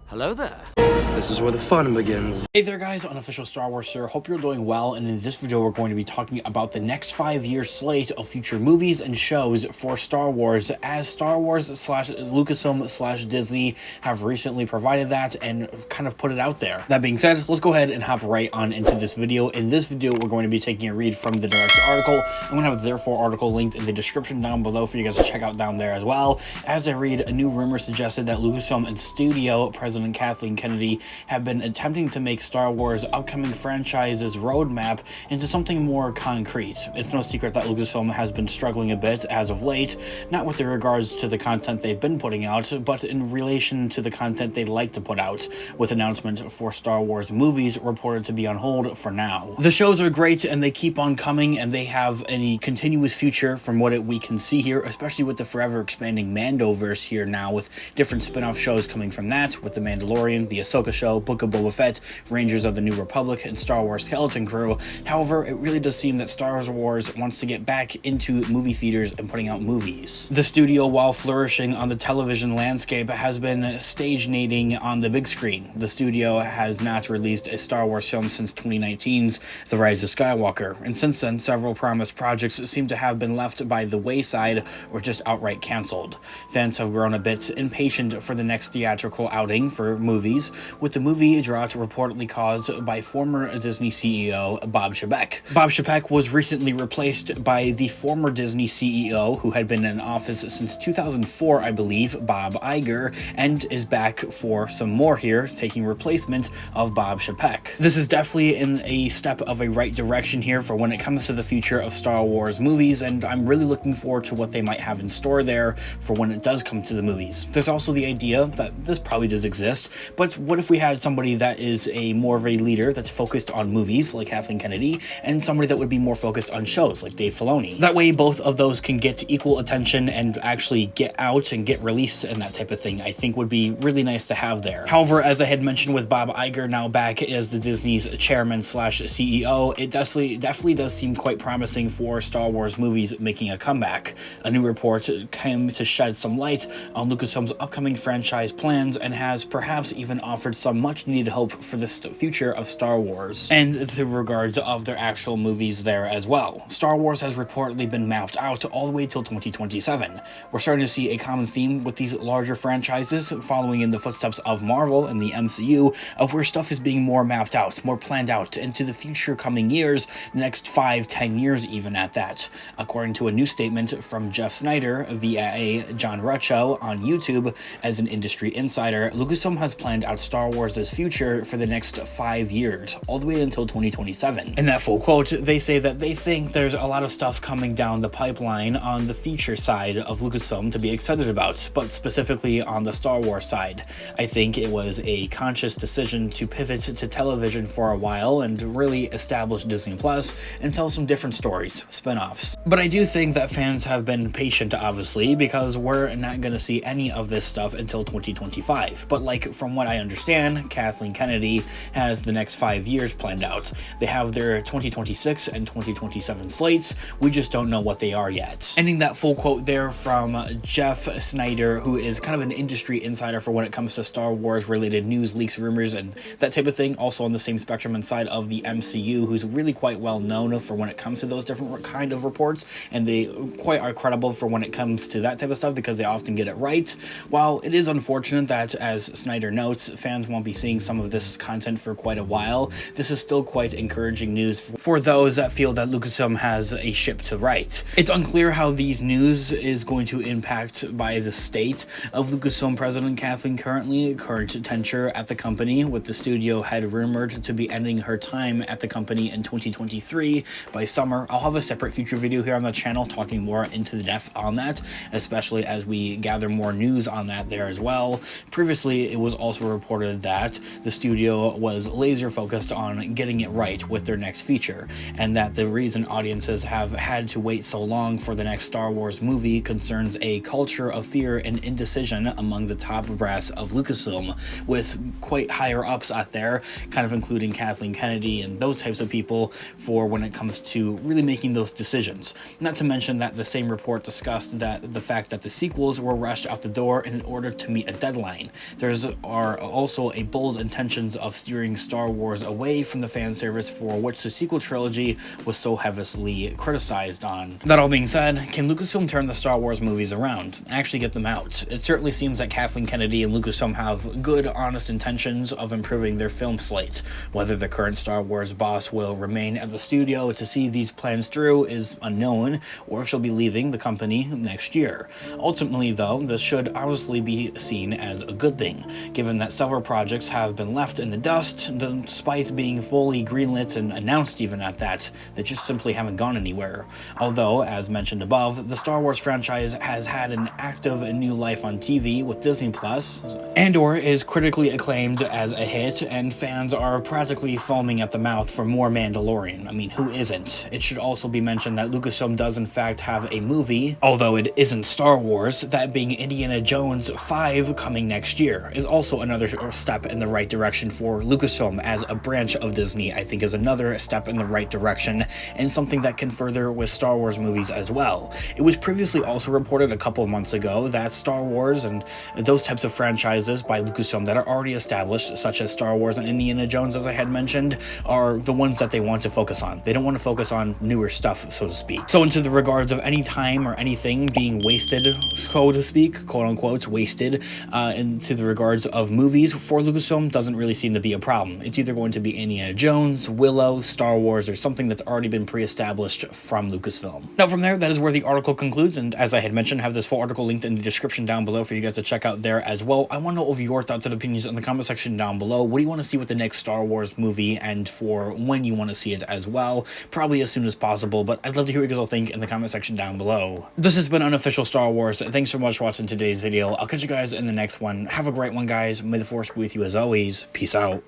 Hello there. This is where the fun begins. Hey there guys, Unofficial Star Wars here. Hope you're doing well, and in this video we're going to be talking about the next 5-year slate of future movies and shows for Star Wars, as Star Wars / Lucasfilm / Disney have recently provided that and kind of put it out there. That being said, let's go ahead and hop right on into this video. In this video we're going to be taking a read from the director's article. I'm going to have the Therefore article linked in the description down below for you guys to check out down there as well. As I read, a new rumor suggested that Lucasfilm and studio president Kathleen Kennedy have been attempting to make Star Wars' upcoming franchise's roadmap into something more concrete. It's no secret that Lucasfilm has been struggling a bit as of late, not with regards to the content they've been putting out, but in relation to the content they'd like to put out, with announcement for Star Wars movies reported to be on hold for now. The shows are great and they keep on coming, and they have a continuous future from what we can see here, especially with the forever expanding Mandoverse here now, with different spin-off shows coming from that, with The Mandalorian, The Ahsoka Show, Book of Boba Fett, Rangers of the New Republic, and Star Wars Skeleton Crew. However, it really does seem that Star Wars wants to get back into movie theaters and putting out movies. The studio, while flourishing on the television landscape, has been staginating on the big screen. The studio has not released a Star Wars film since 2019's The Rise of Skywalker, and since then, several promised projects seem to have been left by the wayside or just outright cancelled. Fans have grown a bit impatient for the next theatrical outing for movies, with the movie drought reportedly caused by former Disney CEO Bob Chapek. Bob Chapek was recently replaced by the former Disney CEO, who had been in office since 2004, I believe, Bob Iger, and is back for some more here, taking replacement of Bob Chapek. This is definitely in a step of a right direction here for when it comes to the future of Star Wars movies, and I'm really looking forward to what they might have in store there for when it does come to the movies. There's also the idea that this probably does exist, but what if we had somebody that is more of a leader that's focused on movies like Kathleen Kennedy, and somebody that would be more focused on shows like Dave Filoni? That way both of those can get equal attention and actually get out and get released and that type of thing, I think would be really nice to have there. However, as I had mentioned, with Bob Iger now back as the Disney's chairman / CEO, it definitely does seem quite promising for Star Wars movies making a comeback. A new report came to shed some light on Lucasfilm's upcoming franchise plans and has perhaps even offered some much needed hope for the future of Star Wars, and the regards of their actual movies there as well. Star Wars has reportedly been mapped out all the way till 2027. We're starting to see a common theme with these larger franchises, following in the footsteps of Marvel and the MCU, of where stuff is being more mapped out, more planned out into the future coming years, the next 5-10 years even at that. According to a new statement from Jeff Snyder via a John Rucho on YouTube, as an industry insider, Lucasfilm has planned out Star Wars' future for the next 5 years, all the way until 2027. In that full quote, they say that they think there's a lot of stuff coming down the pipeline on the feature side of Lucasfilm to be excited about, but specifically on the Star Wars side. I think it was a conscious decision to pivot to television for a while and really establish Disney Plus and tell some different stories, spin-offs. But I do think that fans have been patient, obviously, because we're not going to see any of this stuff until 2025. But like, from what I understand, Kathleen Kennedy has the next 5 years planned out. They have their 2026 and 2027 slates. We just don't know what they are yet. Ending that full quote there from Jeff Snyder, who is kind of an industry insider for when it comes to Star Wars related news, leaks, rumors, and that type of thing. Also on the same spectrum inside of the MCU, who's really quite well known for when it comes to those different kind of reports, and they quite are credible for when it comes to that type of stuff because they often get it right. While it is unfortunate that, as Snyder notes, fans won't be seeing some of this content for quite a while, this is still quite encouraging news for those that feel that Lucasfilm has a ship to right. It's unclear how these news is going to impact by the state of Lucasfilm president Kathleen current tenure at the company, with the studio head rumored to be ending her time at the company in 2023 by summer. I'll have a separate future video here on the channel talking more into the depth on that, especially as we gather more news on that there as well. Previously, it was also reported that the studio was laser focused on getting it right with their next feature, and that the reason audiences have had to wait so long for the next Star Wars movie concerns a culture of fear and indecision among the top brass of Lucasfilm, with quite higher ups out there, kind of including Kathleen Kennedy and those types of people, for when it comes to really making those decisions. Not to mention that the same report discussed that the fact that the sequels were rushed out the door in order to meet a deadline. Are also a bold intentions of steering Star Wars away from the fan service for which the sequel trilogy was so heavily criticized on. That all being said, can Lucasfilm turn the Star Wars movies around, actually get them out? It certainly seems that Kathleen Kennedy and Lucasfilm have good, honest intentions of improving their film slate. Whether the current Star Wars boss will remain at the studio to see these plans through is unknown, or if she'll be leaving the company next year. Ultimately, though, this should obviously be seen as a good thing, given that several projects have been left in the dust, despite being fully greenlit and announced even at that. They just simply haven't gone anywhere. Although, as mentioned above, the Star Wars franchise has had an active new life on TV with Disney Plus. Andor is critically acclaimed as a hit, and fans are practically foaming at the mouth for more Mandalorian. I mean, who isn't? It should also be mentioned that Lucasfilm does in fact have a movie, although it isn't Star Wars, that being Indiana Jones 5 coming next year, is also another step in the right direction for Lucasfilm as a branch of Disney. I think is another step in the right direction, and something that can further with Star Wars movies as well. It was previously also reported a couple of months ago that Star Wars and those types of franchises by Lucasfilm that are already established, such as Star Wars and Indiana Jones, as I had mentioned, are the ones that they want to focus on. They don't want to focus on newer stuff, so to speak. So into the regards of any time or anything being wasted, so to speak, quote unquote, wasted, into the regards of movies for Lucasfilm doesn't really seem to be a problem. It's either going to be Indiana Jones, Willow, Star Wars, or something that's already been pre-established from Lucasfilm. Now from there, that is where the article concludes, and as I had mentioned, I have this full article linked in the description down below for you guys to check out there as well. I want to know of your thoughts and opinions in the comment section down below. What do you want to see with the next Star Wars movie, and for when you want to see it as well? Probably as soon as possible, but I'd love to hear what you guys all think in the comment section down below. This has been Unofficial Star Wars. Thanks so much for watching today's video. I'll catch you guys in the next one. Have a great one, guys. May the Force be with you as always. Peace out.